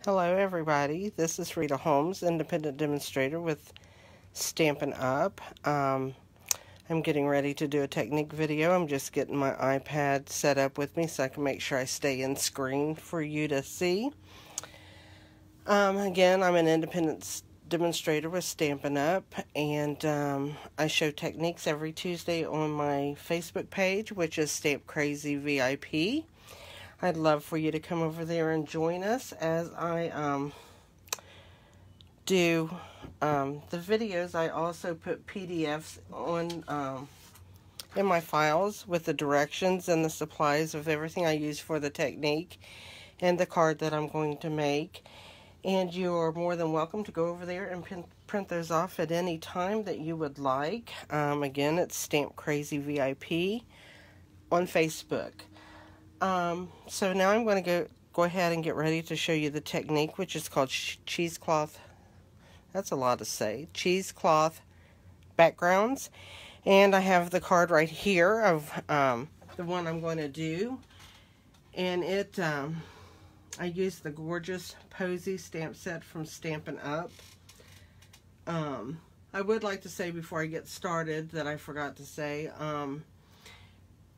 Hello everybody, this is Rita Holmes, independent demonstrator with Stampin' Up. I'm getting ready to do a technique video. I'm just getting my iPad set up with me so I can make sure I stay in screen for you to see. Again, I'm an independent demonstrator with Stampin' Up, and I show techniques every Tuesday on my Facebook page, which is Stamp Crazy VIP. I'd love for you to come over there and join us as I do the videos. I also put PDFs on in my files with the directions and the supplies of everything I use for the technique and the card that I'm going to make. And you are more than welcome to go over there and print those off at any time that you would like. Again, it's Stamp Crazy VIP on Facebook. So now I'm going to go ahead and get ready to show you the technique, which is called cheesecloth. That's a lot to say. Cheesecloth backgrounds. And I have the card right here of the one I'm going to do. And I used the Gorgeous Posies stamp set from Stampin' Up. I would like to say before I get started that I forgot to say,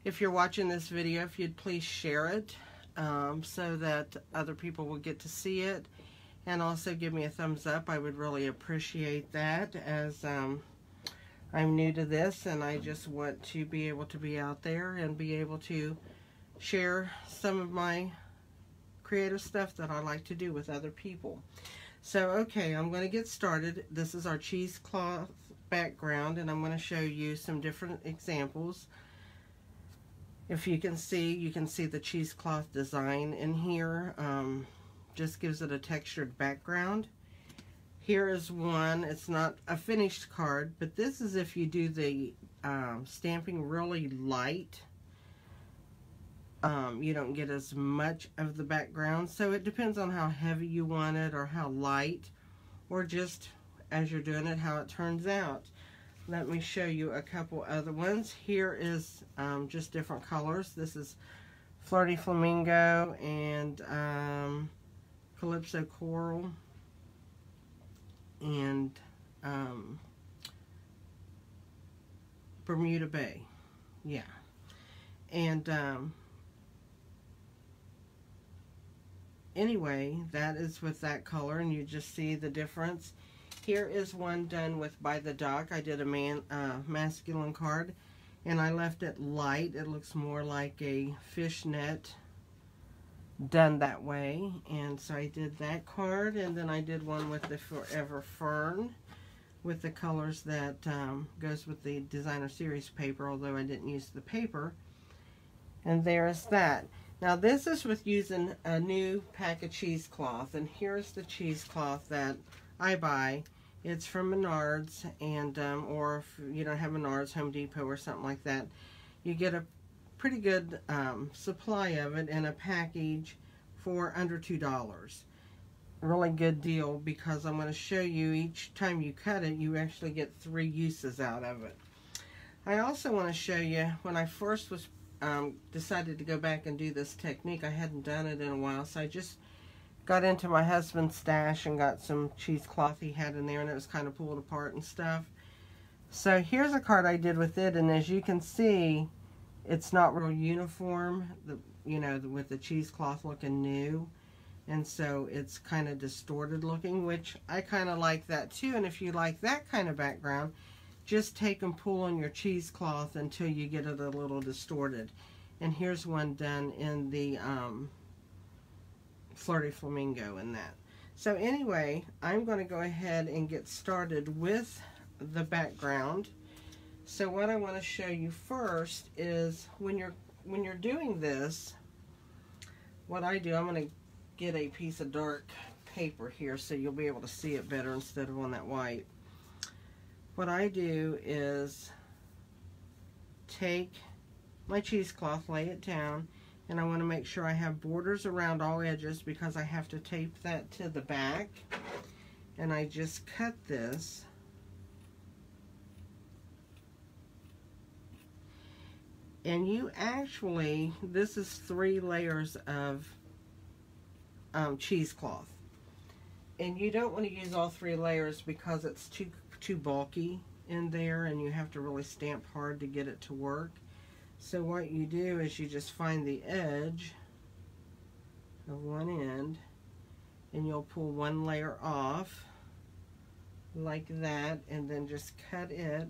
if you're watching this video, if you'd please share it so that other people will get to see it, and also give me a thumbs up. I would really appreciate that, as I'm new to this and I just want to be able to be out there and be able to share some of my creative stuff that I like to do with other people. So okay, I'm going to get started. This is our cheesecloth background, and I'm going to show you some different examples. If you can see the cheesecloth design in here. Just gives it a textured background. Here is one. It's not a finished card, but this is if you do the stamping really light. You don't get as much of the background, so it depends on how heavy you want it or how light, or just as you're doing it, how it turns out. Let me show you a couple other ones. Here is just different colors. This is Flirty Flamingo and Calypso Coral and Bermuda Bay. Yeah. And anyway, that is with that color, and you just see the difference. Here is one done with By the Dock. I did a masculine card, and I left it light. It looks more like a fishnet done that way. And so I did that card, and then I did one with the Forever Fern with the colors that goes with the Designer Series paper, although I didn't use the paper. And there's that. Now this is with using a new pack of cheesecloth, and here's the cheesecloth that I buy. It's from Menards, and or if you don't have Menards, Home Depot or something like that, you get a pretty good supply of it in a package for under $2. Really good deal, because I'm going to show you each time you cut it, you actually get 3 uses out of it. I also want to show you, when I first was decided to go back and do this technique, I hadn't done it in a while, so I just got into my husband's stash and got some cheesecloth he had in there, and it was kind of pulled apart and stuff. So here's a card I did with it, and as you can see, it's not real uniform, with the cheesecloth looking new, and so it's kind of distorted looking, which I kind of like that too. And if you like that kind of background, just take and pull on your cheesecloth until you get it a little distorted. And here's one done in the Flirty Flamingo in that. So anyway, I'm going to go ahead and get started with the background. So what I want to show you first is when you're doing this, what I do, I'm going to get a piece of dark paper here so you'll be able to see it better instead of on that white. What I do is take my cheesecloth, lay it down, and I want to make sure I have borders around all edges because I have to tape that to the back. And I just cut this. And you actually, this is 3 layers of cheesecloth. And you don't want to use all 3 layers because it's too bulky in there and you have to really stamp hard to get it to work. So what you do is you just find the edge of one end and you'll pull 1 layer off like that, and then just cut it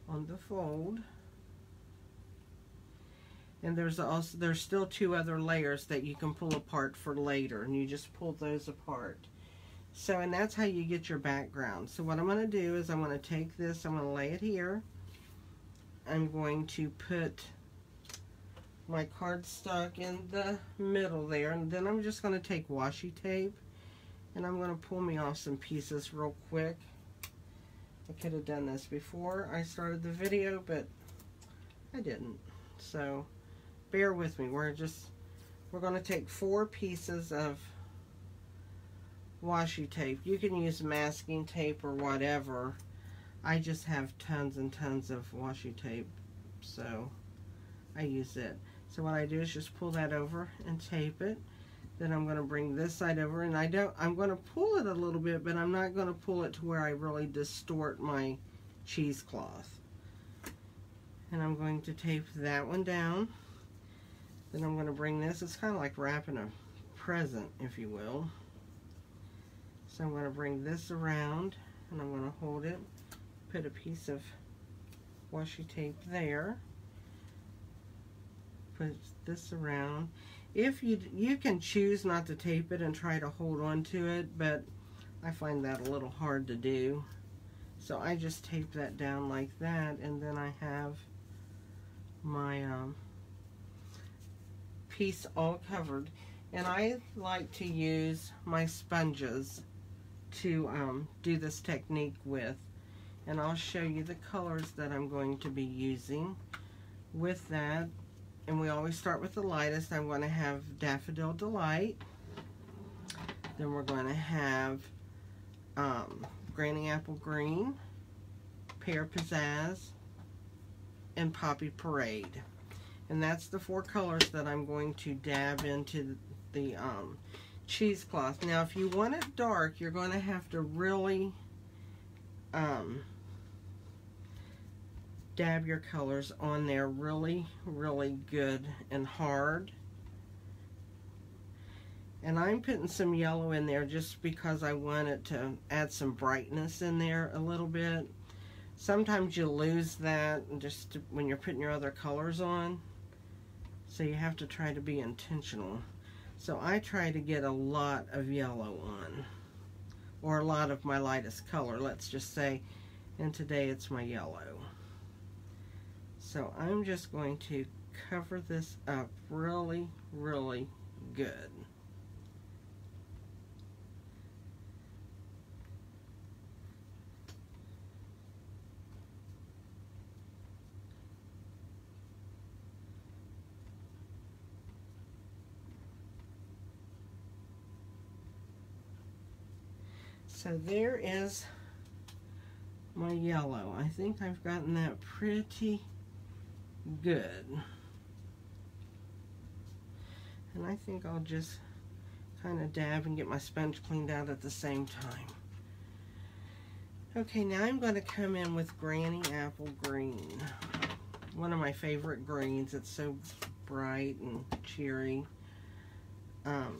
on the fold. And there's still 2 other layers that you can pull apart for later, and you just pull those apart. So, and that's how you get your background. So what I'm going to do is I'm going to take this, I'm going to lay it here. I'm going to put my cardstock in the middle there, and then I'm just going to take washi tape and I'm going to pull me off some pieces real quick. I could have done this before I started the video, but I didn't. So bear with me. We're going to take 4 pieces of washi tape. You can use masking tape or whatever. I just have tons and tons of washi tape, so I use it. So what I do is just pull that over and tape it. Then I'm going to bring this side over, and I'm going to pull it a little bit, but I'm not going to pull it to where I really distort my cheesecloth. And I'm going to tape that one down. Then I'm going to bring this, it's kind of like wrapping a present, if you will. So I'm going to bring this around, and I'm going to hold it, put a piece of washi tape there, put this around. If you can choose not to tape it and try to hold on to it, but I find that a little hard to do. So I just tape that down like that, and then I have my piece all covered. And I like to use my sponges to do this technique with. And I'll show you the colors that I'm going to be using with that. And we always start with the lightest. I'm going to have Daffodil Delight. Then we're going to have Granny Apple Green, Pear Pizzazz, and Poppy Parade. And that's the 4 colors that I'm going to dab into the cheesecloth. Now, if you want it dark, you're going to have to really dab your colors on there really, really good and hard. And I'm putting some yellow in there just because I want it to add some brightness in there a little bit. Sometimes you lose that just when you're putting your other colors on. So you have to try to be intentional. So I try to get a lot of yellow on, or a lot of my lightest color, let's just say, and today it's my yellow. So I'm just going to cover this up really, really good. So there is my yellow. I think I've gotten that pretty good. And I think I'll just kind of dab and get my sponge cleaned out at the same time. Okay, now I'm going to come in with Granny Apple Green. One of my favorite greens. It's so bright and cheery. I'm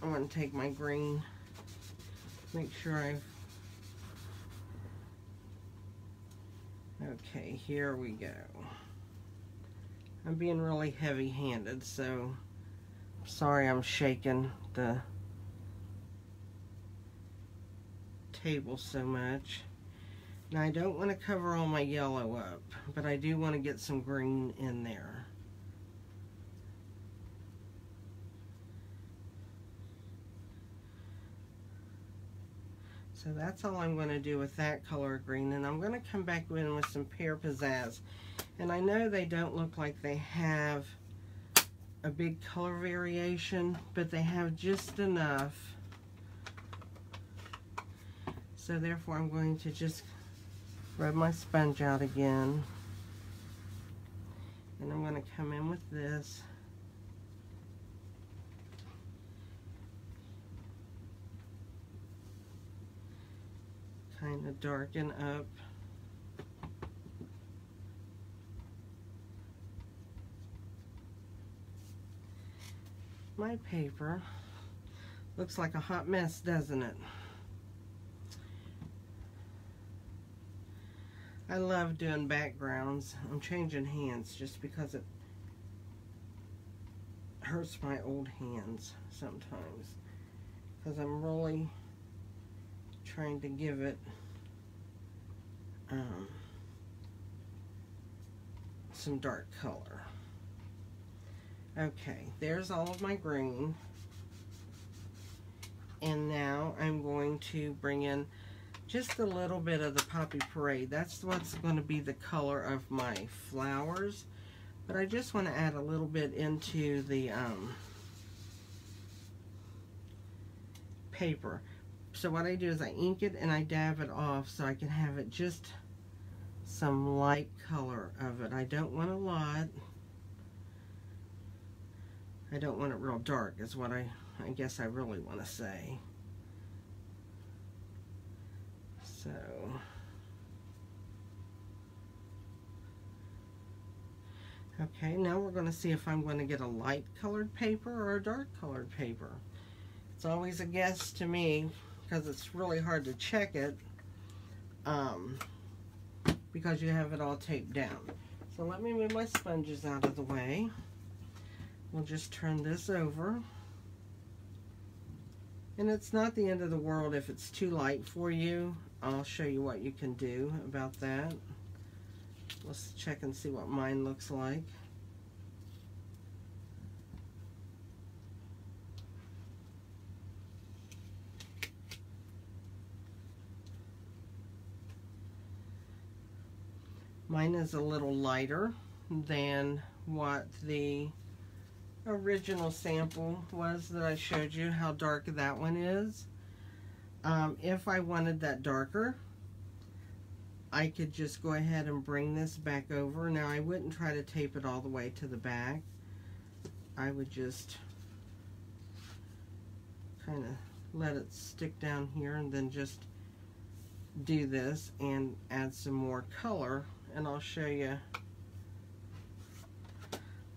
going to take my green, make sure okay, here we go. I'm being really heavy-handed, so sorry I'm shaking the table so much. Now I don't want to cover all my yellow up, but I do want to get some green in there. So that's all I'm going to do with that color of green. And I'm going to come back in with some Pear Pizzazz. And I know they don't look like they have a big color variation, but they have just enough. So therefore I'm going to just rub my sponge out again. And I'm going to come in with this. kind of darken up my paper. Looks like a hot mess, doesn't it? I love doing backgrounds. I'm changing hands just because it hurts my old hands sometimes, because I'm really trying to give it some dark color. Okay, there's all of my green. And now I'm going to bring in just a little bit of the Poppy Parade. That's what's going to be the color of my flowers. But I just want to add a little bit into the paper. So what I do is I ink it and I dab it off so I can have it just some light color of it. I don't want a lot. I don't want it real dark is what I guess I really want to say. So okay, now we're going to see if I'm going to get a light colored paper or a dark colored paper. It's always a guess to me because it's really hard to check it because you have it all taped down. So let me move my sponges out of the way. We'll just turn this over. And it's not the end of the world if it's too light for you. I'll show you what you can do about that. Let's check and see what mine looks like. Mine is a little lighter than what the original sample was that I showed you, how dark that one is. If I wanted that darker, I could just go ahead and bring this back over. Now I wouldn't try to tape it all the way to the back. I would just kind of let it stick down here and then just do this and add some more color, and I'll show you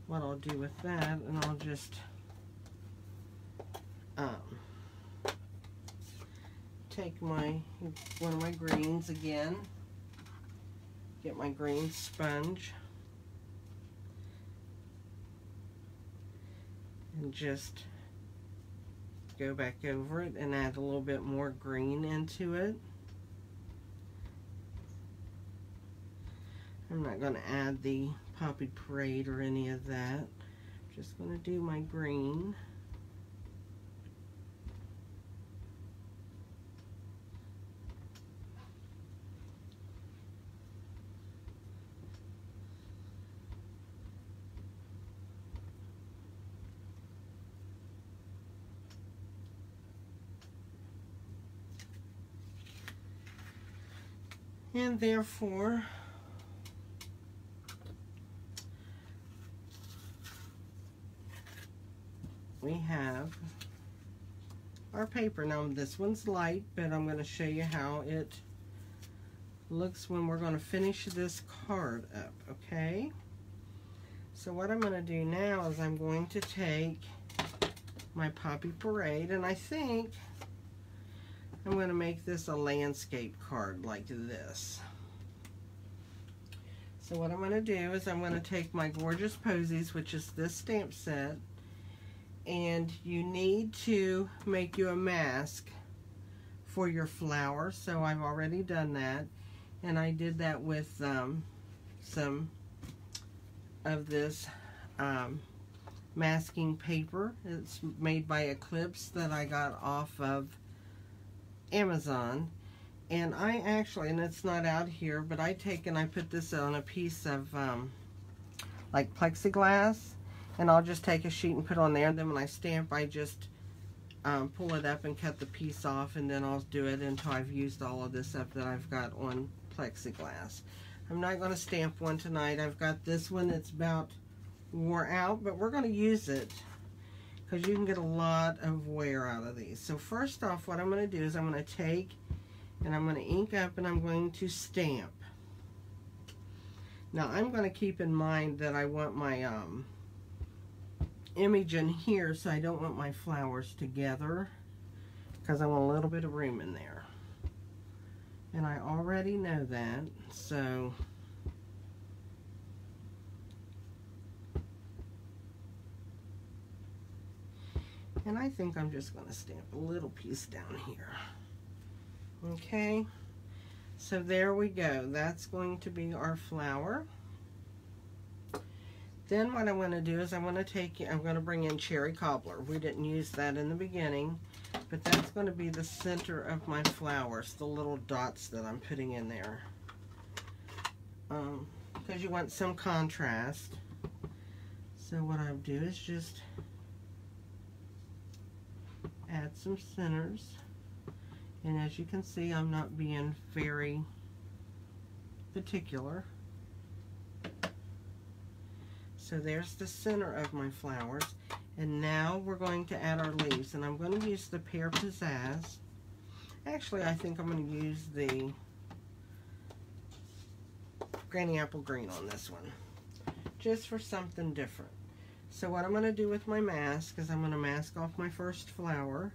what I'll do with that. And I'll just take one of my greens again, get my green sponge, and just go back over it and add a little bit more green into it. I'm not going to add the Poppy Parade or any of that. I'm just going to do my green. And therefore, we have our paper. Now this one's light, but I'm going to show you how it looks when we're going to finish this card up, okay? So what I'm going to do now is I'm going to take my Poppy Parade, and I think I'm going to make this a landscape card like this. So what I'm going to do is I'm going to take my Gorgeous Posies, which is this stamp set, and you need to make you a mask for your flower. So I've already done that, and I did that with some of this masking paper. It's made by Eclipse that I got off of Amazon. And I actually, and it's not out here, but I put this on a piece of like plexiglass, and I'll just take a sheet and put it on there, and then when I stamp, I just pull it up and cut the piece off, and then I'll do it until I've used all of this up that I've got on plexiglass. I'm not going to stamp one tonight. I've got this one that's about wore out, but we're going to use it because you can get a lot of wear out of these. So first off, what I'm going to do is I'm going to take And I'm going to ink up and I'm going to stamp. Now I'm going to keep in mind that I want my image in here, so I don't want my flowers together, because I want a little bit of room in there. And I already know that, so and I think I'm just going to stamp a little piece down here. Okay, so there we go. That's going to be our flower. Then what I want to do is I'm going to bring in cherry cobbler. We didn't use that in the beginning, but that's going to be the center of my flowers, the little dots that I'm putting in there. Because you want some contrast. So what I'll do is just add some centers. And as you can see, I'm not being very particular. So there's the center of my flowers. And now we're going to add our leaves. And I'm going to use the Pear Pizzazz. Actually, I think I'm going to use the Granny Apple Green on this one, just for something different. So what I'm going to do with my mask is I'm going to mask off my first flower,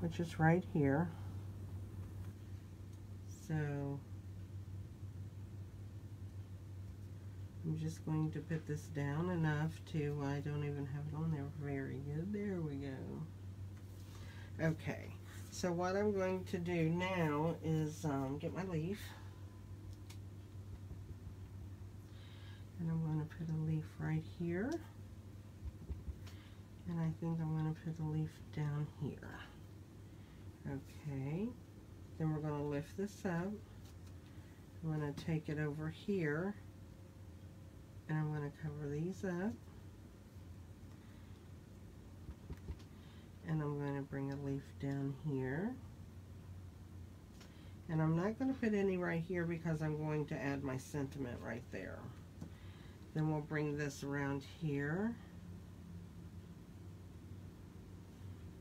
which is right here. So I'm just going to put this down enough to, I don't even have it on there. Very good. There we go. Okay, so what I'm going to do now is get my leaf. And I'm going to put a leaf right here. And I think I'm going to put a leaf down here. Okay, then we're going to lift this up. I'm going to take it over here. And I'm going to cover these up. And I'm going to bring a leaf down here. And I'm not going to put any right here because I'm going to add my sentiment right there. Then we'll bring this around here.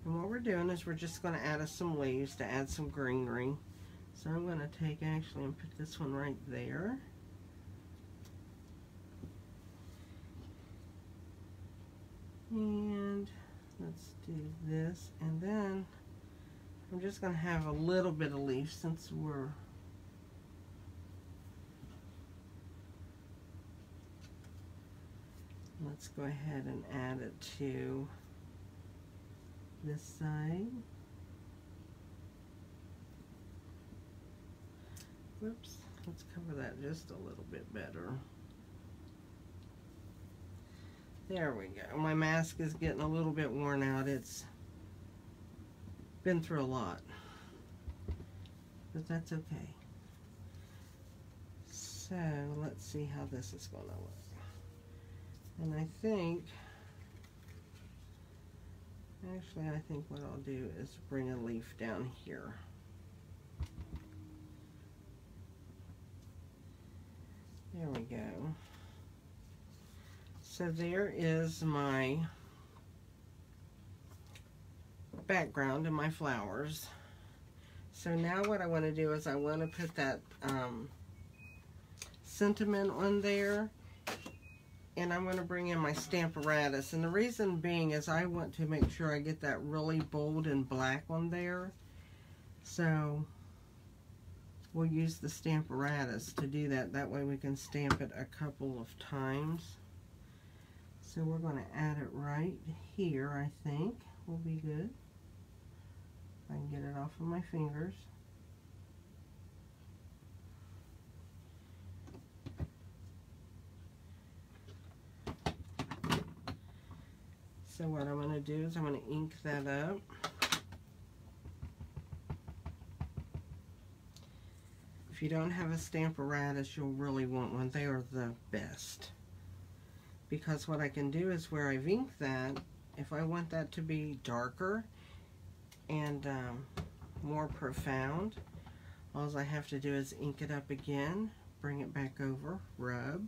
And what we're doing is we're just going to add us some leaves to add some greenery. So I'm going to take actually and put this one right there. And let's do this, and then I'm just going to have a little bit of leaf since we're let's go ahead and add it to this side. Whoops, let's cover that just a little bit better. There we go. My mask is getting a little bit worn out. It's been through a lot, but that's okay. So let's see how this is going to look. And I think, actually I think what I'll do is bring a leaf down here. There we go. So there is my background and my flowers. So now what I want to do is I want to put that sentiment on there, and I'm going to bring in my Stamparatus. And the reason being is I want to make sure I get that really bold and black on there. So we'll use the Stamparatus to do that. That way we can stamp it a couple of times. So we're going to add it right here, I think will be good. If I can get it off of my fingers. So what I'm going to do is I'm going to ink that up. If you don't have a Stamparatus, you'll really want one. They are the best. Because what I can do is where I've inked that, if I want that to be darker and more profound, all I have to do is ink it up again, bring it back over, rub.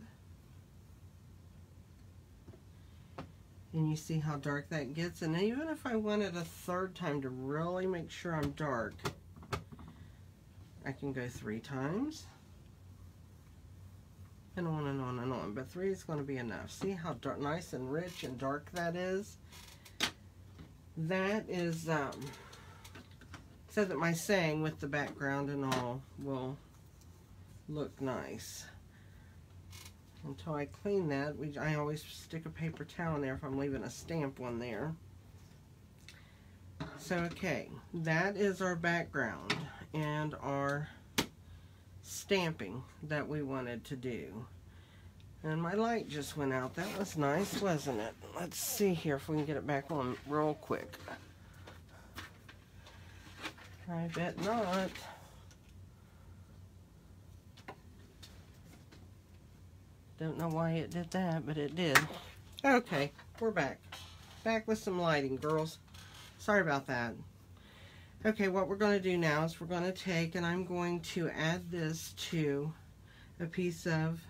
And you see how dark that gets. And even if I wanted a third time to really make sure I'm dark, I can go 3 times. And on and on and on. But 3 is going to be enough. See how dark, nice and rich and dark that is? That is, so that my saying with the background and all will look nice. Until I clean that, I always stick a paper towel in there if I'm leaving a stamp one there. So, okay, that is our background and our stamping that we wanted to do. And my light just went out. That was nice, wasn't it? Let's see here if we can get it back on real quick. I bet not. Don't know why it did that, but it did. Okay, we're back. Back with some lighting, girls. Sorry about that. Okay, what we're going to do now is we're going to take, and I'm going to add this to a piece of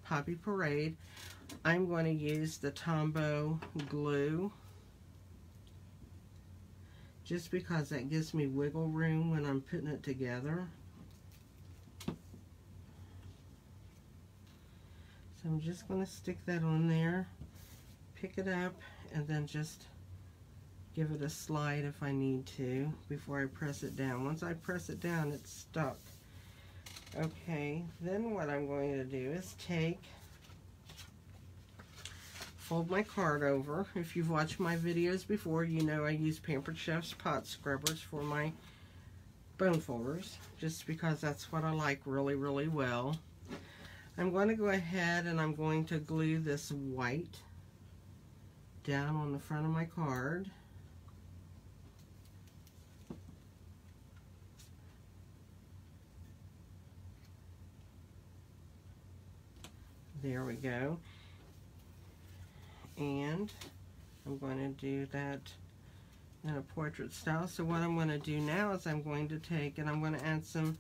Poppy Parade. I'm going to use the Tombow glue, just because that gives me wiggle room when I'm putting it together. So I'm just going to stick that on there, pick it up, and then just give it a slide if I need to before I press it down. Once I press it down, it's stuck. Okay, then what I'm going to do is fold my card over. If you've watched my videos before, you know I use Pampered Chef's pot scrubbers for my bone folders, just because that's what I like really, really well. I'm going to go ahead and I'm going to glue this white down on the front of my card. There we go. And I'm going to do that in a portrait style. So what I'm going to do now is I'm going to take and I'm going to add some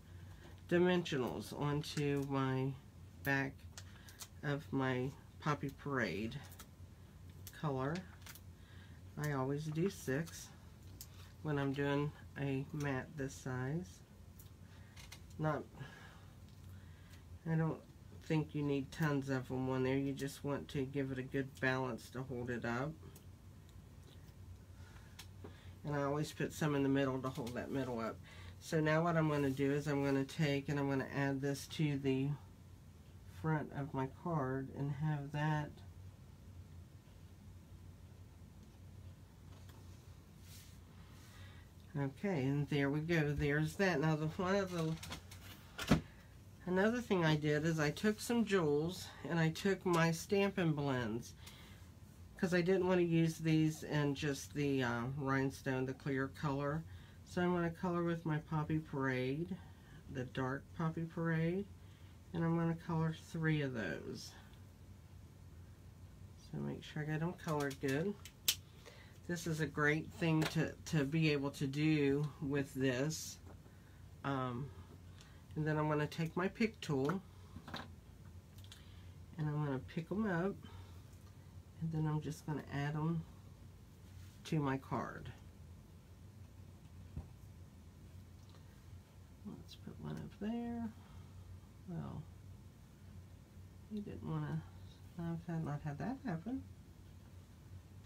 dimensionals onto my back of my Poppy Parade color. I always do 6 when I'm doing a mat this size. I don't think you need tons of them on there. You just want to give it a good balance to hold it up. And I always put some in the middle to hold that middle up. So now what I'm going to do is I'm going to take and I'm going to add this to the front of my card and have that okay, and there we go. There's that. Now another thing I did is I took some jewels and I took my Stampin' Blends, because I didn't want to use these in just the rhinestone, the clear color. So I'm going to color with my Poppy Parade, the dark Poppy Parade, and I'm going to color 3 of those. So make sure I get them colored good. This is a great thing to be able to do with this. And then I'm going to take my pick tool and I'm going to pick them up, and then I'm just going to add them to my card. Let's put one up there. Well, you didn't want to, I've not had that happen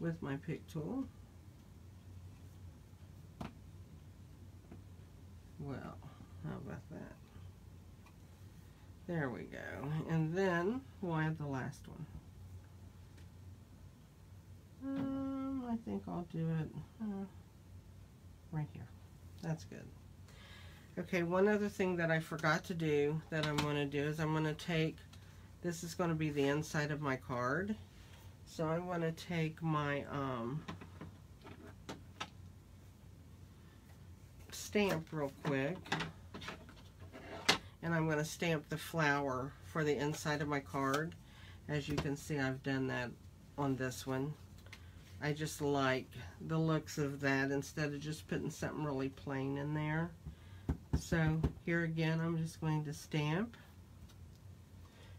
with my pick tool. Well, how about that? There we go. And then we'll add the last one. I think I'll do it right here. That's good. Okay, one other thing that I forgot to do that I'm going to do is I'm going to take, this is going to be the inside of my card. So I'm going to take my stamp real quick, and I'm going to stamp the flower for the inside of my card. As you can see, I've done that on this one. I just like the looks of that instead of just putting something really plain in there. So here again, I'm just going to stamp,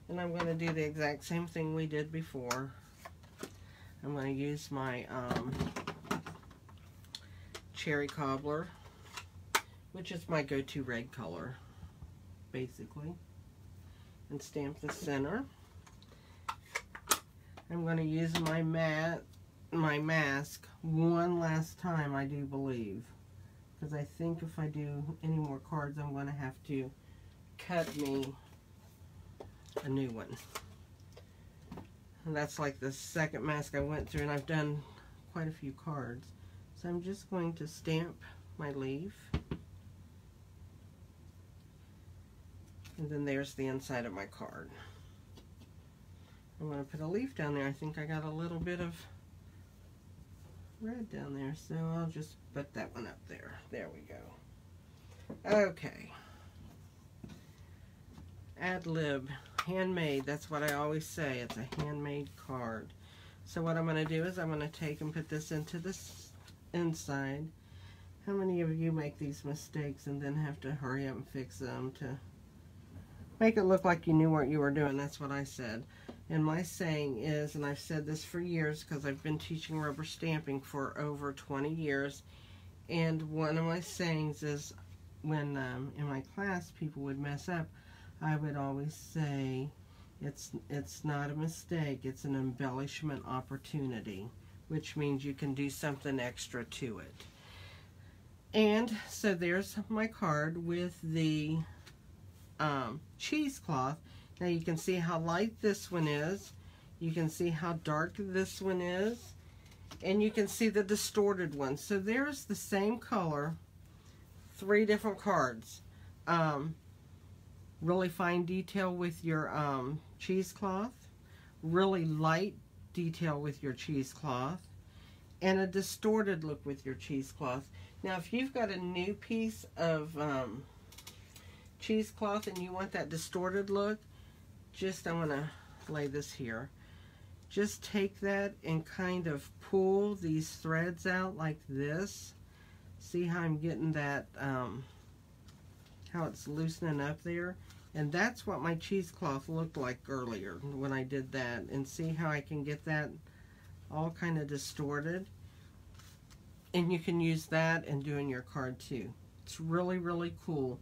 and I'm going to do the exact same thing we did before. I'm going to use my cherry cobbler, which is my go-to red color. basically, and stamp the center. I'm going to use my mask one last time, I do believe, because I think if I do any more cards, I'm going to have to cut me a new one. And that's like the second mask I went through, and I've done quite a few cards. So I'm just going to stamp my leaf. And then there's the inside of my card. I'm going to put a leaf down there. I think I got a little bit of red down there, so I'll just put that one up there. There we go. Okay. Ad lib, handmade. That's what I always say. It's a handmade card. So what I'm going to do is I'm going to take and put this into this inside. How many of you make these mistakes and then have to hurry up and fix them to make it look like you knew what you were doing? That's what I said. And my saying is, and I've said this for years because I've been teaching rubber stamping for over 20 years, and one of my sayings is when in my class people would mess up, I would always say, it's not a mistake, it's an embellishment opportunity, which means you can do something extra to it. And so there's my card with the cheesecloth. Now you can see how light this one is, you can see how dark this one is, and you can see the distorted one. So there's the same color, 3 different cards. Really fine detail with your cheesecloth, really light detail with your cheesecloth, and a distorted look with your cheesecloth. Now if you've got a new piece of cheesecloth and you want that distorted look, I'm going to lay this here. Just take that and kind of pull these threads out like this. See how I'm getting that, how it's loosening up there? And that's what my cheesecloth looked like earlier when I did that. And see how I can get that all kind of distorted? And you can use that in doing your card too. It's really, really cool.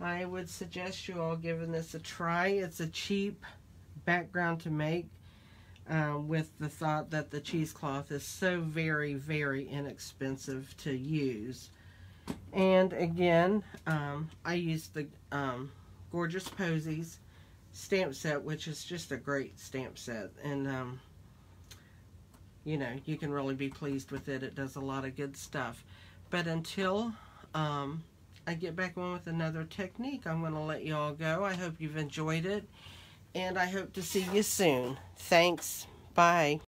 I would suggest you all giving this a try. It's a cheap background to make with the thought that the cheesecloth is so very, very inexpensive to use. And again, I used the Gorgeous Posies stamp set, which is just a great stamp set. And, you know, you can really be pleased with it. It does a lot of good stuff. But until I get back on with another technique, I'm going to let you all go. I hope you've enjoyed it, and I hope to see you soon. Thanks. Bye.